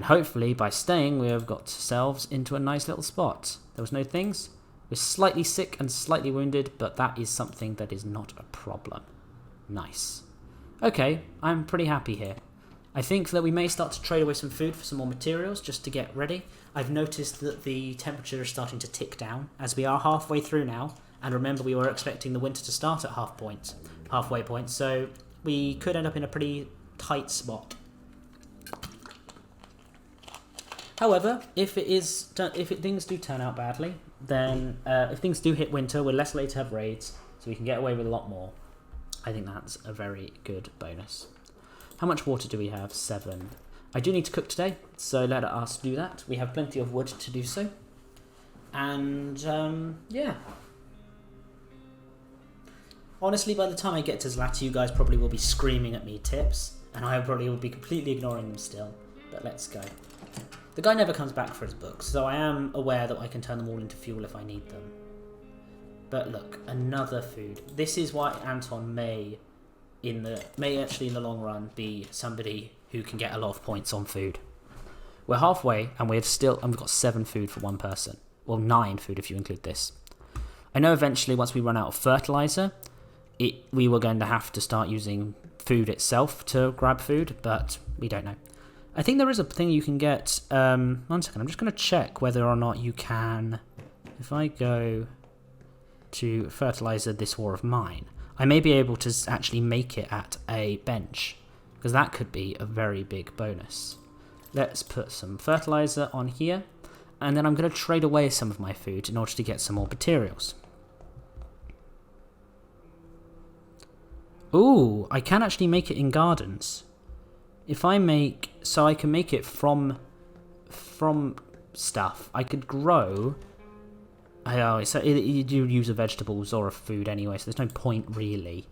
And hopefully by staying we have got ourselves into a nice little spot. There was no things. We're slightly sick and slightly wounded, but that is something that is not a problem. Nice. Okay, I'm pretty happy here. I think that we may start to trade away some food for some more materials just to get ready. I've noticed that the temperature is starting to tick down as we are halfway through now. And remember, we were expecting the winter to start at halfway point, so we could end up in a pretty tight spot. However, if things do turn out badly, then if things do hit winter, we're less likely to have raids, so we can get away with a lot more. I think that's a very good bonus. How much water do we have? 7. I do need to cook today, so let us do that. We have plenty of wood to do so. And, yeah. Honestly, by the time I get to Zlata, you guys probably will be screaming at me tips, and I probably will be completely ignoring them still. But let's go. The guy never comes back for his books, so I am aware that I can turn them all into fuel if I need them. But look, another food. This is why Anton may actually in the long run be somebody who can get a lot of points on food. We're halfway, and we've got 7 food for one person. Well, 9 food if you include this. I know eventually once we run out of fertilizer, we were going to have to start using food itself to grab food, but we don't know. I think there is a thing you can get. 1 second, I'm just going to check whether or not you can. If I go to fertilizer this war of mine, I may be able to actually make it at a bench, because that could be a very big bonus. Let's put some fertilizer on here, and then I'm going to trade away some of my food in order to get some more materials. Ooh, I can actually make it in gardens. If I make, so I can make it from stuff. I could grow. So you do use a vegetables or a food anyway, so there's no point really,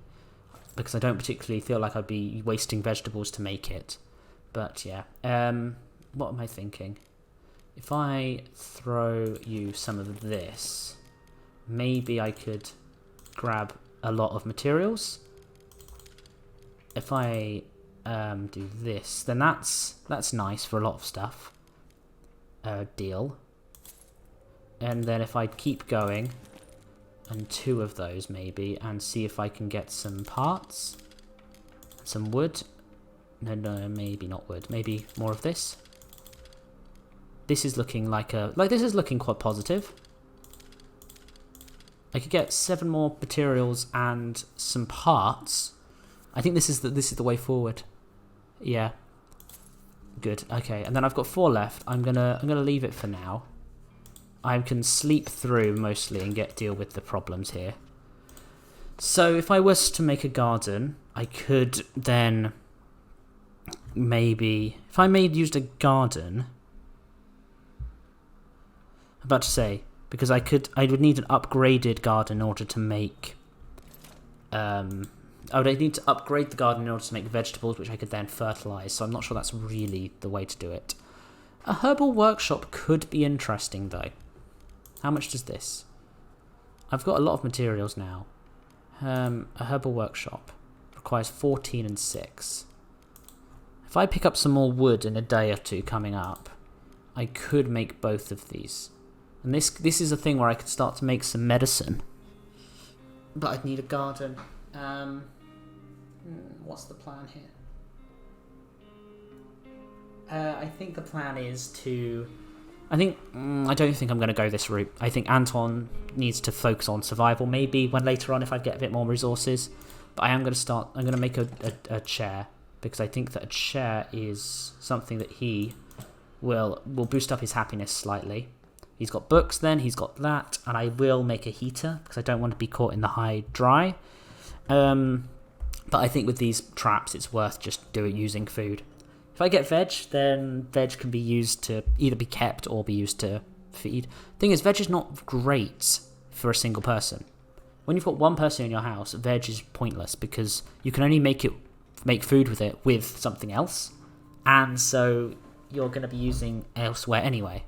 because I don't particularly feel like I'd be wasting vegetables to make it. But yeah, what am I thinking? If I throw you some of this, maybe I could grab a lot of materials. If I do this, then that's nice for a lot of stuff. Deal. And then if I keep going, and 2 of those maybe, and see if I can get some parts, some wood. No, maybe not wood. Maybe more of this. This is looking this is looking quite positive. I could get 7 more materials and some parts. I think this is the way forward. Yeah. Good. Okay, and then I've got 4 left. I'm gonna leave it for now. I can sleep through mostly and deal with the problems here. So if I was to make a garden, I could then maybe, if I used a garden, I'm about to say, because I would need an upgraded garden in order to make, I would need to upgrade the garden in order to make vegetables, which I could then fertilize, so I'm not sure that's really the way to do it. A herbal workshop could be interesting though. How much does this? I've got a lot of materials now. A herbal workshop requires 14 and 6. If I pick up some more wood in a day or 2 coming up, I could make both of these. And this is a thing where I could start to make some medicine. But I'd need a garden. What's the plan here? I think the plan is to... I don't think I'm going to go this route. I think Anton needs to focus on survival, maybe when later on if I get a bit more resources. But I'm going to make a chair, because I think that a chair is something that he will boost up his happiness slightly. He's got books then, he's got that, and I will make a heater, because I don't want to be caught in the high dry. But I think with these traps, it's worth just using food. If I get veg, then veg can be used to either be kept or be used to feed. Thing is, veg is not great for a single person. When you've got one person in your house, veg is pointless because you can only make food with it with something else, and so you're going to be using elsewhere anyway.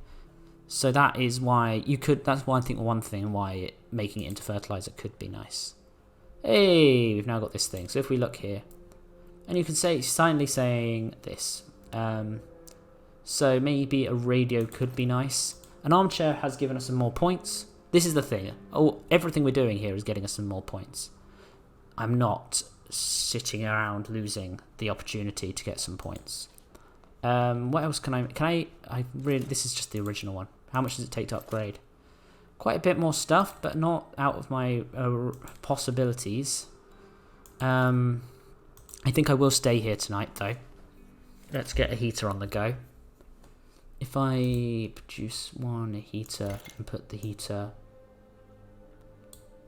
So that is why that's why I think one thing why making it into fertilizer could be nice. Hey, we've now got this thing. So if we look here, and you can say silently saying this, So maybe a radio could be nice. An armchair has given us some more points. This is the thing. Oh, everything we're doing here is getting us some more points. I'm not sitting around losing the opportunity to get some points. What else can I really, this is just the original one. How much does it take to upgrade? Quite a bit more stuff, but not out of my possibilities. I think I will stay here tonight, though. Let's get a heater on the go. If I produce one heater and put the heater...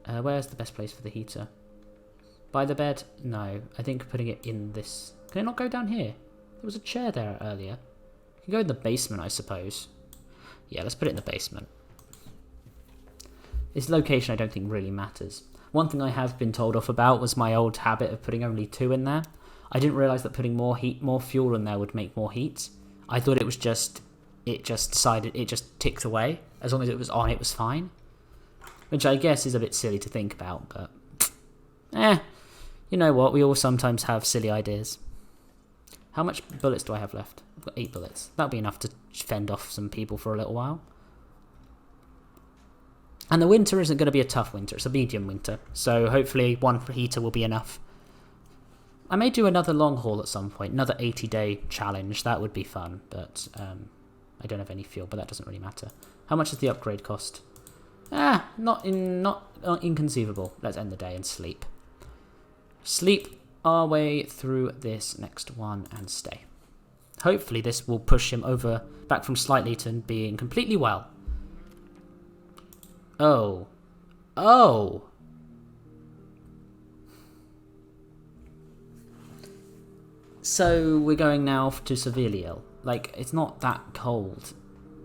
where's the best place for the heater? By the bed? No. I think putting it in this... Can it not go down here? There was a chair there earlier. You can go in the basement, I suppose. Yeah, let's put it in the basement. Its location I don't think really matters. One thing I have been told off about was my old habit of putting only 2 in there. I didn't realise that putting more fuel in there would make more heat. I thought it was just... It just ticked away. As long as it was on, it was fine. Which I guess is a bit silly to think about, but... You know what, we all sometimes have silly ideas. How much bullets do I have left? I've got 8 bullets. That'll be enough to fend off some people for a little while. And the winter isn't going to be a tough winter, it's a medium winter. So hopefully 1 heater will be enough. I may do another long haul at some point, another 80-day challenge. That would be fun, but I don't have any fuel, but that doesn't really matter. How much does the upgrade cost? Not inconceivable. Let's end the day and sleep. Sleep our way through this next one and stay. Hopefully this will push him over, back from slightly to being completely well. Oh. Oh! So we're going now to severely ill. Like, it's not that cold.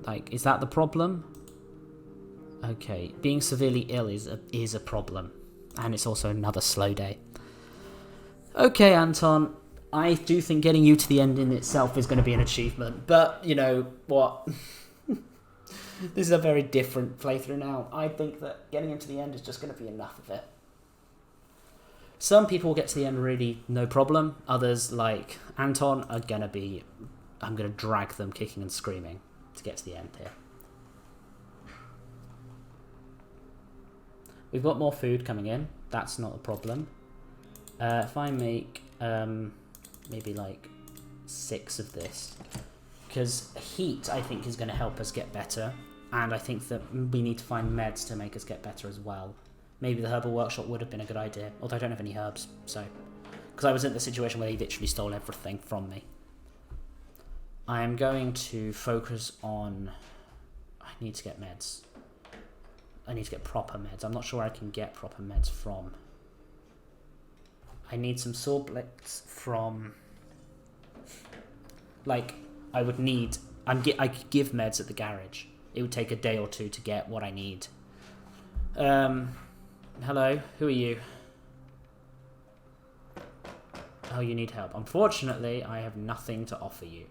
Like, is that the problem? Okay, being severely ill is a problem. And it's also another slow day. Okay, Anton, I do think getting you to the end in itself is going to be an achievement. But, you know, what? This is a very different playthrough now. I think that getting him to the end is just going to be enough of it. Some people will get to the end really no problem. Others, like Anton, are going to be... I'm going to drag them kicking and screaming to get to the end here. We've got more food coming in. That's not a problem. If I make maybe like 6 of this, because heat I think is going to help us get better, and I think that we need to find meds to make us get better as well. Maybe the herbal workshop would have been a good idea, although I don't have any herbs, so... Because I was in the situation where he literally stole everything from me. I am going to focus on... I need to get meds. I need to get proper meds. I'm not sure where I can get proper meds from. I need some sorblets from... Like, I would need... I could give meds at the garage. It would take a day or 2 to get what I need. Hello, who are you? Oh, you need help. Unfortunately, I have nothing to offer you.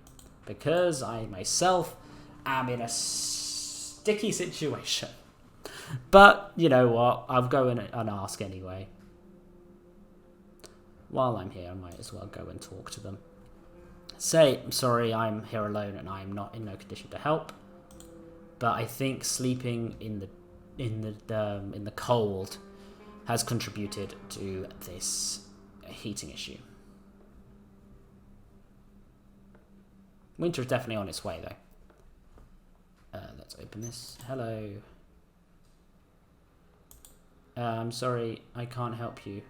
Because I myself am in a sticky situation. But, you know what? I'll go and ask anyway. While I'm here, I might as well go and talk to them. Say, sorry, I'm here alone and I'm not in no condition to help. But I think sleeping in the cold has contributed to this heating issue. Winter is definitely on its way, though. Let's open this. Hello. I'm sorry, I can't help you.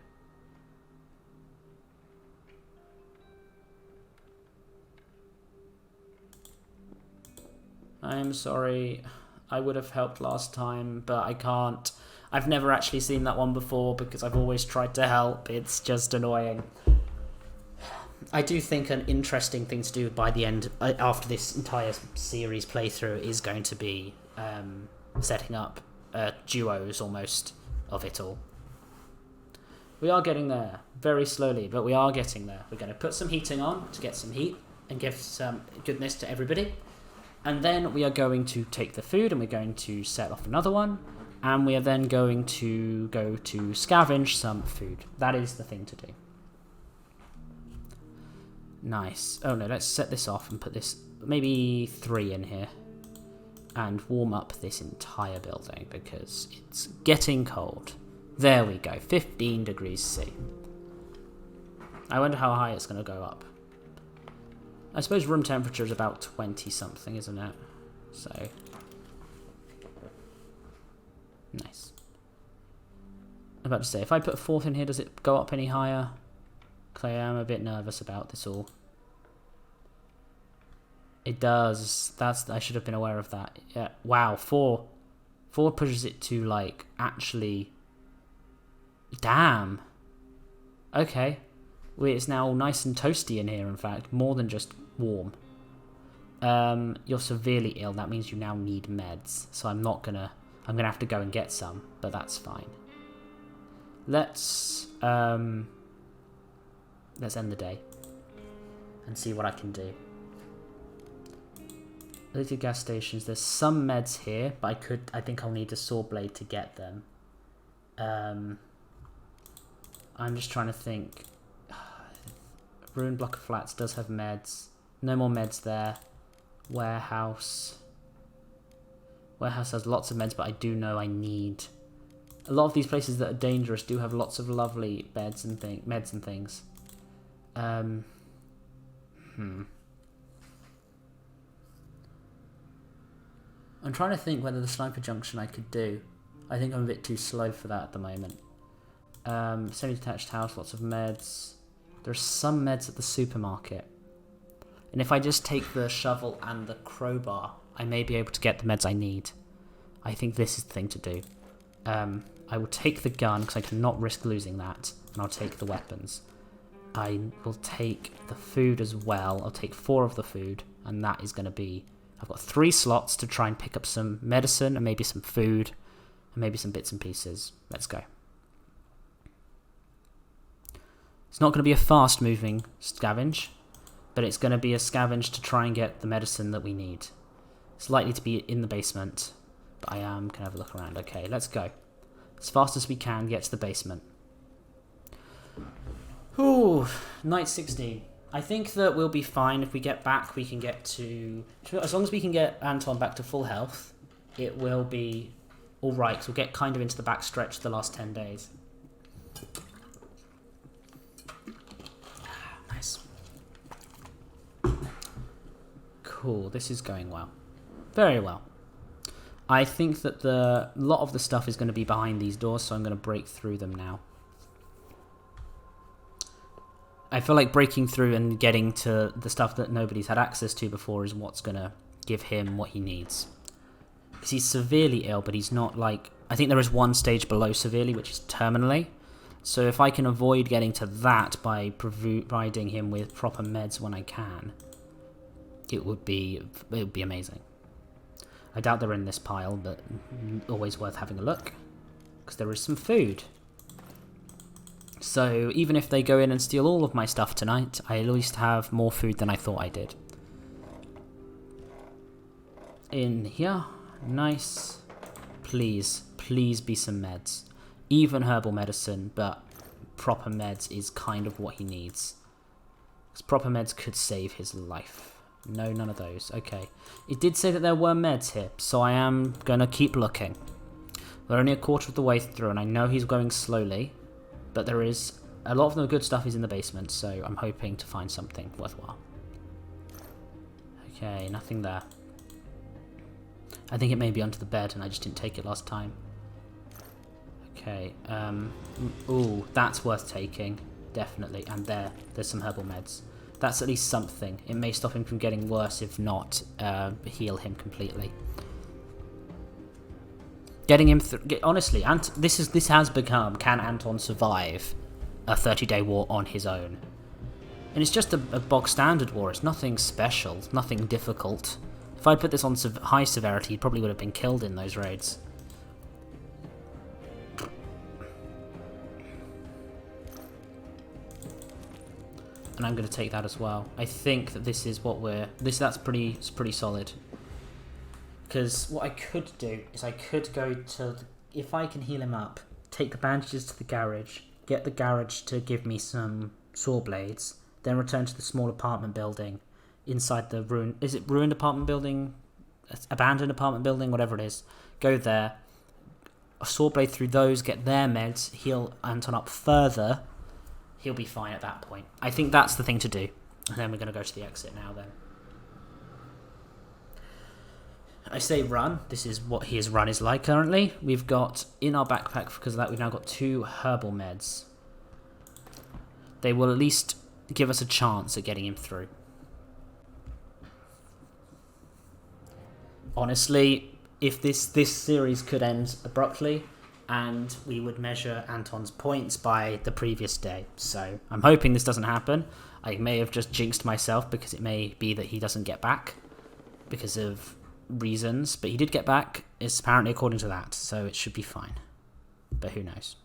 I'm sorry, I would have helped last time, but I can't. I've never actually seen that one before because I've always tried to help. It's just annoying. I do think an interesting thing to do by the end, after this entire series playthrough, is going to be setting up duos almost of it all. We are getting there, very slowly, but we are getting there. We're going to put some heating on to get some heat and give some goodness to everybody. And then we are going to take the food and we're going to set off another one. And we are then going to go to scavenge some food. That is the thing to do. Nice. Oh no, let's set this off and put this maybe 3 in here. And warm up this entire building because it's getting cold. There we go, 15 degrees C. I wonder how high it's going to go up. I suppose room temperature is about 20 something, isn't it? So, nice. I'm about to say, if I put a 4th in here, does it go up any higher? Because I am a bit nervous about this all. It does. I should have been aware of that. Yeah. Wow. 4 pushes it to like actually. Damn. Okay. Well, it's now nice and toasty in here. In fact, more than just warm. You're severely ill. That means you now need meds. So I'm gonna have to go and get some. But that's fine. Let's end the day and see what I can do. Limited gas stations. There's some meds here, but I think I'll need a saw blade to get them. I'm just trying to think. Ruined block of flats does have meds. No more meds there. Warehouse. Warehouse has lots of meds, but I do know I need. A lot of these places that are dangerous do have lots of lovely meds and things. I'm trying to think whether the sniper junction I could do. I think I'm a bit too slow for that at the moment. Semi-detached house, lots of meds. There's some meds at the supermarket. And if I just take the shovel and the crowbar, I may be able to get the meds I need. I think this is the thing to do. I will take the gun, because I cannot risk losing that. And I'll take the weapons. I will take the food as well. I'll take 4 of the food. And that is going to be... I've got 3 slots to try and pick up some medicine and maybe some food and maybe some bits and pieces. Let's go. It's not going to be a fast moving scavenge, but it's going to be a scavenge to try and get the medicine that we need. It's likely to be in the basement, but I am going to have a look around. Okay, let's go. As fast as we can, get to the basement. Ooh, night 16. I think that we'll be fine if we get back. We can get to... As long as we can get Anton back to full health, it will be alright. Because we'll get kind of into the back stretch of the last 10 days. Nice. Cool. This is going well. Very well. I think that a lot of the stuff is going to be behind these doors, so I'm going to break through them now. I feel like breaking through and getting to the stuff that nobody's had access to before is what's going to give him what he needs. Because he's severely ill, but he's not like... I think there is one stage below severely, which is terminally. So if I can avoid getting to that by providing him with proper meds when I can, it would be amazing. I doubt they're in this pile, but always worth having a look. Because there is some food. So even if they go in and steal all of my stuff tonight, I at least have more food than I thought I did. In here. Nice. Please, please be some meds. Even herbal medicine, but proper meds is kind of what he needs. Because proper meds could save his life. No, none of those. Okay. It did say that there were meds here, so I am going to keep looking. We're only a quarter of the way through, and I know he's going slowly. But there is... A lot of the good stuff is in the basement, so I'm hoping to find something worthwhile. Okay, nothing there. I think it may be under the bed, and I just didn't take it last time. Okay, ooh, that's worth taking. Definitely. And there's some herbal meds. That's at least something. It may stop him from getting worse, if not heal him completely. Getting him through... Honestly, this has become... Can Anton survive a 30-day war on his own? And it's just a bog standard war. It's nothing special. Nothing difficult. If I'd put this on high severity, he probably would have been killed in those raids. And I'm going to take that as well. I think that this is what we're... That's pretty solid. Because what I could do is I could go to... If I can heal him up, take the bandages to the garage, get the garage to give me some saw blades, then return to the small apartment building. inside the ruin. Is it ruined apartment building? Abandoned apartment building? Whatever it is. Go there. A sword blade through those, get their meds, heal Anton up further. He'll be fine at that point. I think that's the thing to do. And then we're going to go to the exit now then. I say run. This is what his run is like currently. We've got in our backpack, because of that, we've now got 2 herbal meds. They will at least give us a chance at getting him through. Honestly, if this series could end abruptly, and we would measure Anton's points by the previous day. So I'm hoping this doesn't happen. I may have just jinxed myself because it may be that he doesn't get back because of reasons, but he did get back. It's apparently according to that, so it should be fine. But who knows?